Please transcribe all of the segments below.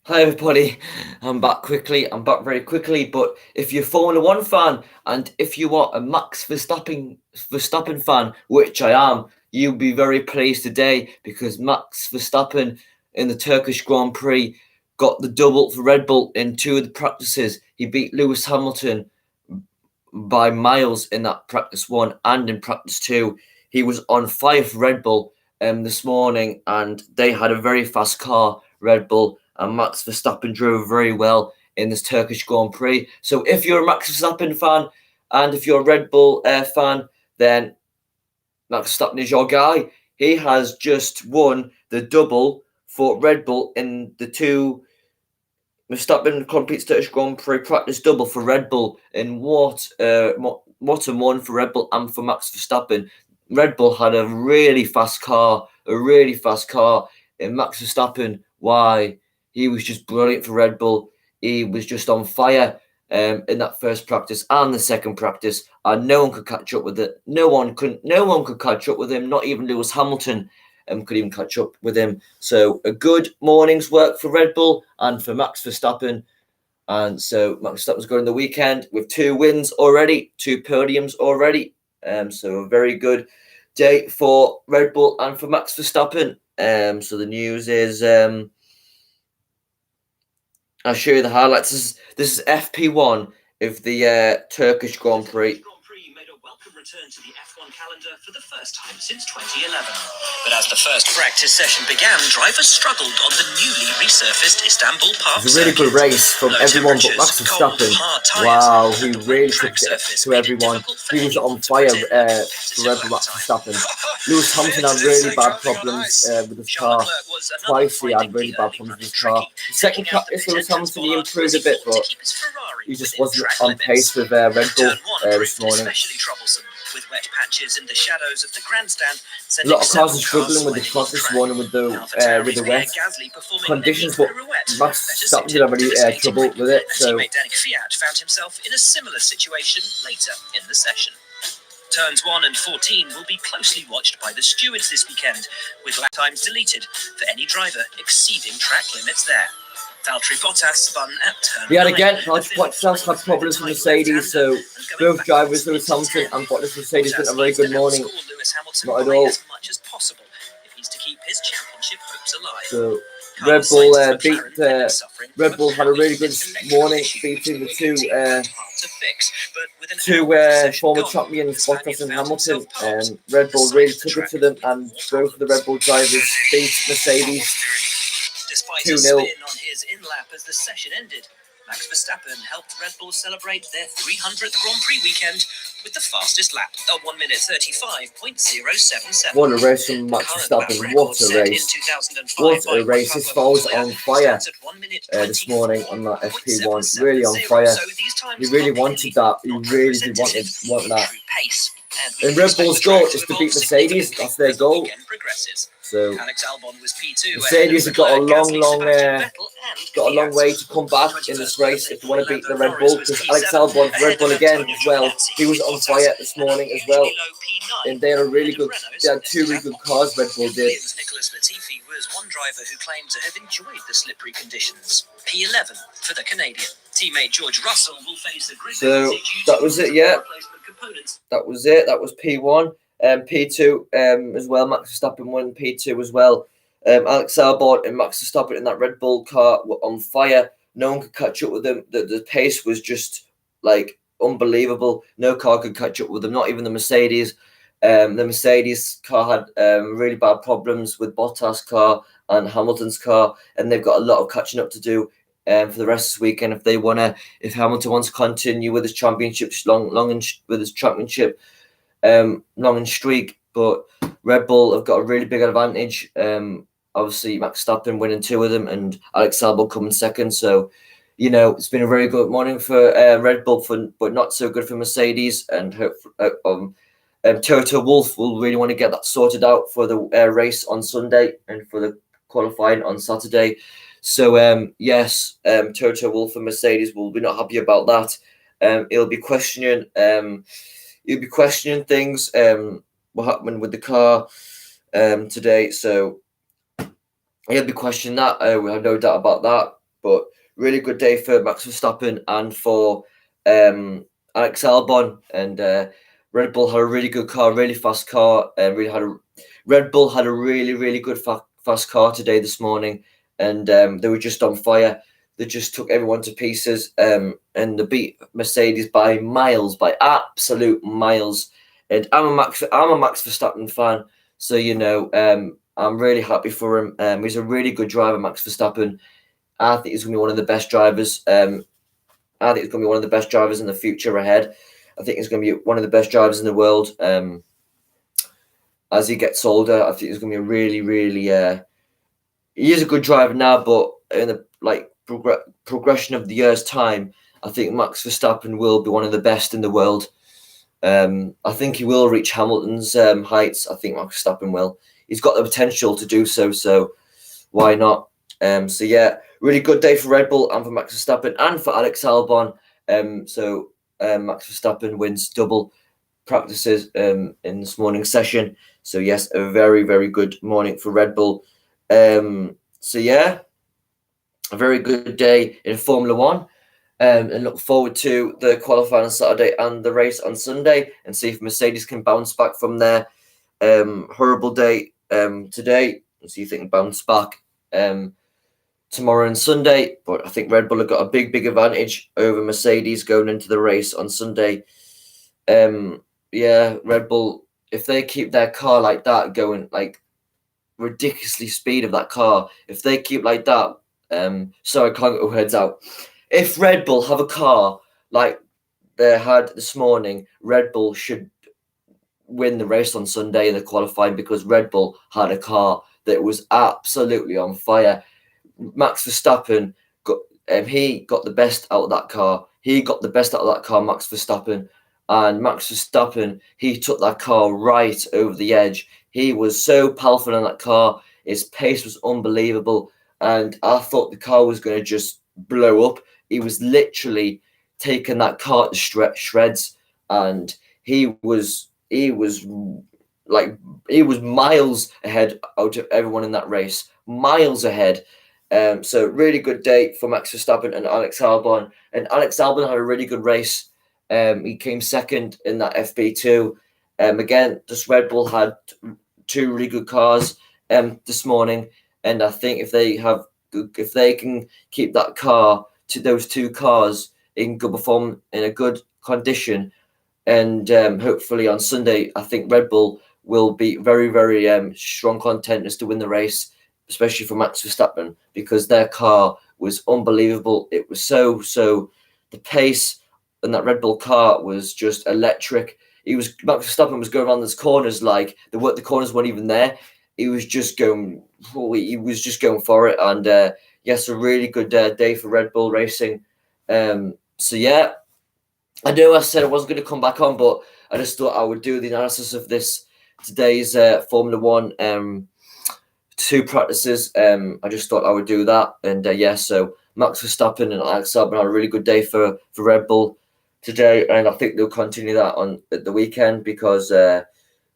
Hi everybody, I'm back very quickly, but if you're a Formula One fan and if you are a Max Verstappen fan, which I am, you'll be very pleased today because Max Verstappen in the Turkish Grand Prix got the double for Red Bull in two of the practices. He beat Lewis Hamilton by miles in that practice one and in practice two. He was on fire for Red Bull this morning, and they had a very fast car, Red Bull, and Max Verstappen drove very well in this Turkish Grand Prix. So if you're a Max Verstappen fan and if you're a Red Bull fan, then Max Verstappen is your guy. He has just won the double for Red Bull in the two Verstappen completes Turkish Grand Prix practice double for Red Bull, and what a one for Red Bull and for Max Verstappen. Red Bull had a really fast car, and Max Verstappen, why, he was just brilliant for Red Bull. He was just on fire in that first practice and the second practice, and no one could catch up with it. No one could catch up with him, not even Lewis Hamilton could even catch up with him. So a good morning's work for Red Bull and for Max Verstappen. And so Max Verstappen's going the weekend with 2 wins already, 2 podiums already. So a very good day for Red Bull and for Max Verstappen. So the news is I'll show you the highlights. This is FP1 of the Turkish Grand Prix. Return to the F1 calendar for the first time since 2011. But as the first practice session began, drivers struggled on the newly resurfaced Istanbul Park. It was a really good race from everyone but Max Verstappen. Wow, he really took it to everyone. He was on fire for Red Bull. Max Verstappen. Lewis Hamilton had really bad problems with his car. Twice he had really bad problems with his car. The second practice, Lewis Hamilton, he improved a bit, but he just wasn't on pace with Red Bull this morning. With wet patches in the shadows of the grandstand. A lot of cars are struggling with the cross this morning with the wet conditions, but Max Verstappen didn't have any trouble with it. So Fiat found himself in a similar situation later in the session. Turns 1 and 14 will be closely watched by the stewards this weekend, with lap times deleted for any driver exceeding track limits there. Valtteri Bottas spun at turn 9. Again, Valtteri Bottas had problems with Mercedes, so both drivers, Lewis Hamilton and Bottas Mercedes, did a very good morning. Not at all. As much as possible if he's to keep his championship hopes alive. So Red Bull Red Bull had a really good morning, beating the two former champions, Bottas and Hamilton. Red Bull really took it to them, and both of the Red Bull drivers beat Mercedes. Despite a spin on his in-lap as the session ended, Max Verstappen helped Red Bull celebrate their 300th Grand Prix weekend with the fastest lap, a 1 minute 35.077. What a race from Max Verstappen, what a race. What a race, his car was on fire this morning on that FP1, really on fire. He really wanted that, he really did want that. And Red Bull's goal is to beat Mercedes, that's their goal. So Mercedes have got a long way to come back in this race if they want to beat the Red Bull, because Alex Albon, Red Bull again as well, he was on fire this morning as well, and they had two really good cars, Red Bull did. Nicholas Latifi was one driver who claimed to have enjoyed the slippery conditions. P11 for the Canadian. Teammate George Russell will face the grid. So that was it, yeah. That was it. That was P1. P2 as well. Max Verstappen won P2 as well. Alex Albon and Max Verstappen in that Red Bull car were on fire. No one could catch up with them. The pace was just like unbelievable. No car could catch up with them, not even the Mercedes. The Mercedes car had really bad problems with Bottas' car and Hamilton's car, and they've got a lot of catching up to do for the rest of this weekend if Hamilton wants to continue with his championship long and streak. But Red Bull have got a really big advantage. Obviously Max Verstappen winning 2 of them and Alex Albon coming second. So, it's been a very good morning for Red Bull, but not so good for Mercedes. And Toto Wolff will really want to get that sorted out for the race on Sunday and for the qualifying on Saturday. So yes, Toto Wolff and Mercedes will be not happy about that. He'll be questioning things. What happened with the car today? So he'll be questioning that. We have no doubt about that. But really good day for Max Verstappen and for Alex Albon. And Red Bull had a really good car, really fast car, and Red Bull had a really, really good fast car today this morning, and they were just on fire. They just took everyone to pieces, and they beat Mercedes by miles, by absolute miles. And I'm a Max Verstappen fan, so I'm really happy for him. He's a really good driver, Max Verstappen. I think he's going to be one of the best drivers. I think he's going to be one of the best drivers in the future ahead. I think he's going to be one of the best drivers in the world. As he gets older, I think he's going to be a really, really. He is a good driver now, but in the progression of the years' time, I think Max Verstappen will be one of the best in the world. I think he will reach Hamilton's heights. I think Max Verstappen will. He's got the potential to do so. So why not? So yeah, really good day for Red Bull and for Max Verstappen and for Alex Albon. Max Verstappen wins double practices in this morning's session. So yes, a very, very good morning for Red Bull. So yeah, a very good day in Formula One. And look forward to the qualifying on Saturday and the race on Sunday, and see if Mercedes can bounce back from their horrible day today, and see if they can bounce back tomorrow and Sunday. But I think Red Bull have got a big advantage over Mercedes going into the race on Sunday. Red Bull, if they keep their car like that, going like ridiculously speed of that car, if they keep like that, sorry, I can't get my words out. If Red Bull have a car like they had this morning, Red Bull should win the race on Sunday in the qualifying, because Red Bull had a car that was absolutely on fire. Max Verstappen got the best out of that car. He got the best out of that car, Max Verstappen. And Max Verstappen, he took that car right over the edge. He was so powerful in that car. His pace was unbelievable. And I thought the car was going to just blow up. He was literally taking that car to shreds. And he was miles ahead out of everyone in that race. Miles ahead. So really good day for Max Verstappen and Alex Albon. And Alex Albon had a really good race. He came second in that FP2. Again, just Red Bull had two really good cars this morning, and I think if they can keep that car to those two cars in good perform in a good condition, and hopefully on Sunday, I think Red Bull will be very, very strong contenders to win the race, especially for Max Verstappen, because their car was unbelievable. It was so the pace and that Red Bull car was just electric. Max Verstappen was going around those corners like the corners weren't even there. He was just going for it. And yes, a really good day for Red Bull Racing. So yeah, I know I said I wasn't going to come back on, but I just thought I would do the analysis of today's Formula One two practices. I just thought I would do that. And so Max Verstappen and Alex Albon had a really good day for Red Bull today, and I think they'll continue that at the weekend, because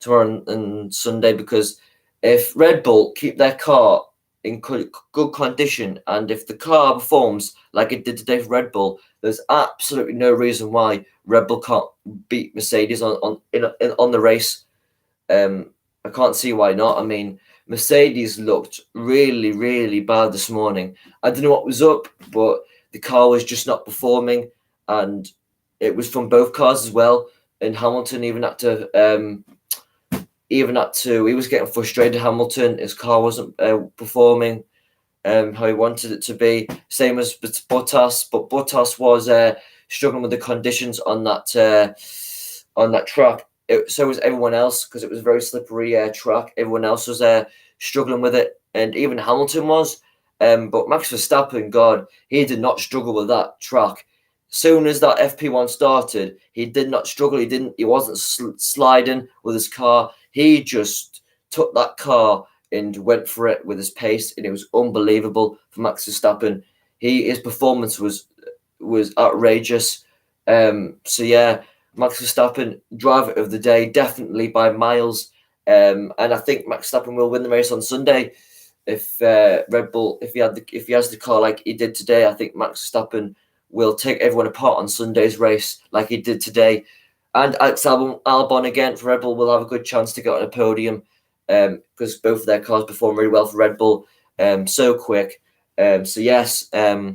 tomorrow and Sunday, because if Red Bull keep their car in good condition, and if the car performs like it did today for Red Bull, there's absolutely no reason why Red Bull can't beat Mercedes on the race. I can't see why not. I mean, Mercedes looked really, really bad this morning. I don't know what was up, but the car was just not performing, and it was from both cars as well. And Hamilton even had to. He was getting frustrated. Hamilton, his car wasn't performing how he wanted it to be. Same as Bottas, but Bottas was struggling with the conditions on that track. So was everyone else, because it was a very slippery track. Everyone else was struggling with it, and even Hamilton was. But Max Verstappen, God, he did not struggle with that track. Soon as that FP1 started, he did not struggle. He wasn't sliding with his car. He just took that car and went for it with his pace, and it was unbelievable for Max Verstappen. His performance was outrageous. So yeah, Max Verstappen, driver of the day, definitely by miles. And I think Max Verstappen will win the race on Sunday. if Red Bull, if he has the car like he did today, I think Max Verstappen will take everyone apart on Sunday's race like he did today. And Alex Albon again for Red Bull will have a good chance to get on a podium because both of their cars perform really well for Red Bull. So quick. So yes, a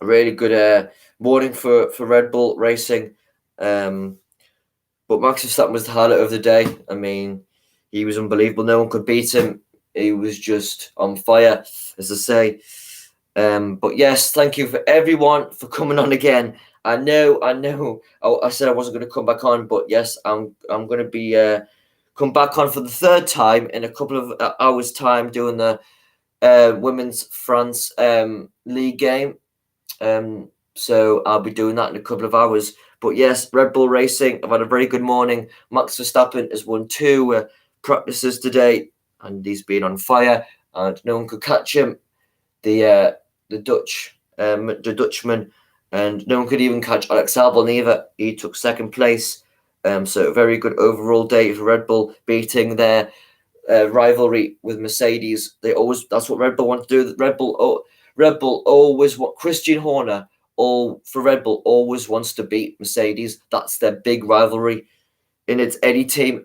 really good morning for Red Bull Racing. But Max Verstappen was the highlight of the day. I mean, he was unbelievable. No one could beat him. He was just on fire, as I say. But yes, thank you for everyone for coming on again. I know. I said I wasn't going to come back on, but yes, I'm going to be come back on for the third time in a couple of hours' time doing the Women's France League game. So I'll be doing that in a couple of hours. But yes, Red Bull Racing, I've had a very good morning. Max Verstappen has won 2 practices today, and he's been on fire, and no one could catch him. The Dutchman, and no one could even catch Alex Albon either. He took second place. So a very good overall day for Red Bull, beating their rivalry with Mercedes. That's what Red Bull want to do. Red Bull always want Christian Horner. For Red Bull always wants to beat Mercedes. That's their big rivalry. And it's any team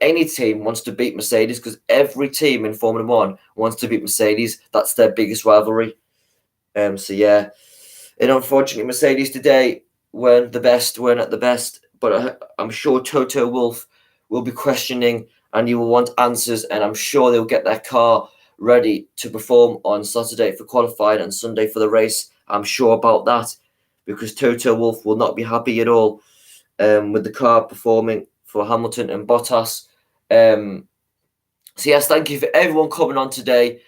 wants to beat Mercedes because every team in Formula One wants to beat Mercedes. That's their biggest rivalry. So yeah, and unfortunately, Mercedes today weren't at the best. But I'm sure Toto Wolff will be questioning, and he will want answers. And I'm sure they'll get their car ready to perform on Saturday for qualifying and Sunday for the race. I'm sure about that, because Toto Wolff will not be happy at all with the car performing for Hamilton and Bottas. So yes, thank you for everyone coming on today.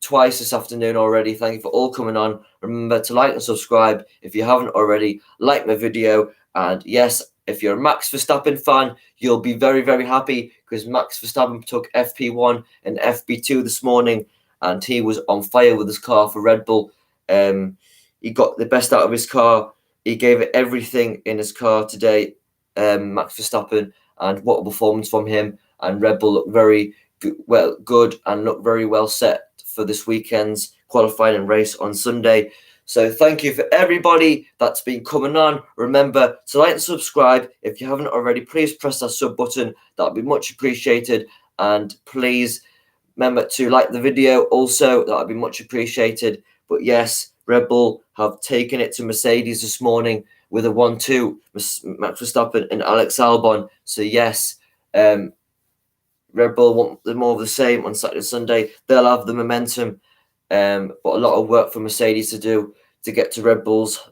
Twice this afternoon already. Thank you for all coming on. Remember to like and subscribe if you haven't already. Like my video, and yes, if you're a Max Verstappen fan, you'll be very, very happy because Max Verstappen took FP1 and FP2 this morning, and he was on fire with his car for Red Bull. He got the best out of his car. He gave it everything in his car today, Max Verstappen, and what a performance from him. And Red Bull look very good and look very well set for this weekend's qualifying and race on Sunday. So thank you for everybody that's been coming on. Remember to like and subscribe. If you haven't already, please press that sub button. That would be much appreciated. And please remember to like the video also. That would be much appreciated. But yes, Red Bull have taken it to Mercedes this morning with a 1-2, Max Verstappen and Alex Albon. So yes, Red Bull want more of the same on Saturday and Sunday. They'll have the momentum, but a lot of work for Mercedes to do to get to Red Bull's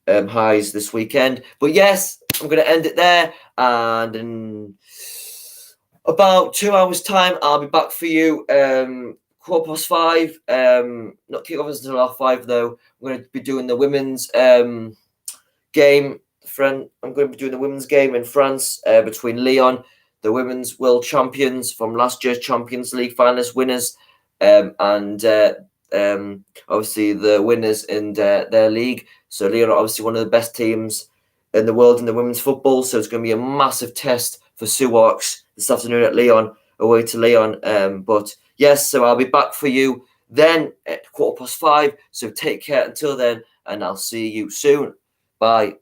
highs this weekend. But yes, I'm going to end it there, and in about 2 hours' time, I'll be back for you. 5:15. Not kickoff until 5:30 though. I'm going to be doing the women's game. I'm going to be doing the women's game in France between Lyon, the women's world champions from last year's Champions League finalist winners, and obviously the winners in their league. So Lyon are obviously one of the best teams in the world in the women's football. So it's going to be a massive test for Seahawks this afternoon at Lyon, away to Lyon. But yes, so I'll be back for you then at 5:15. So take care until then, and I'll see you soon. Bye.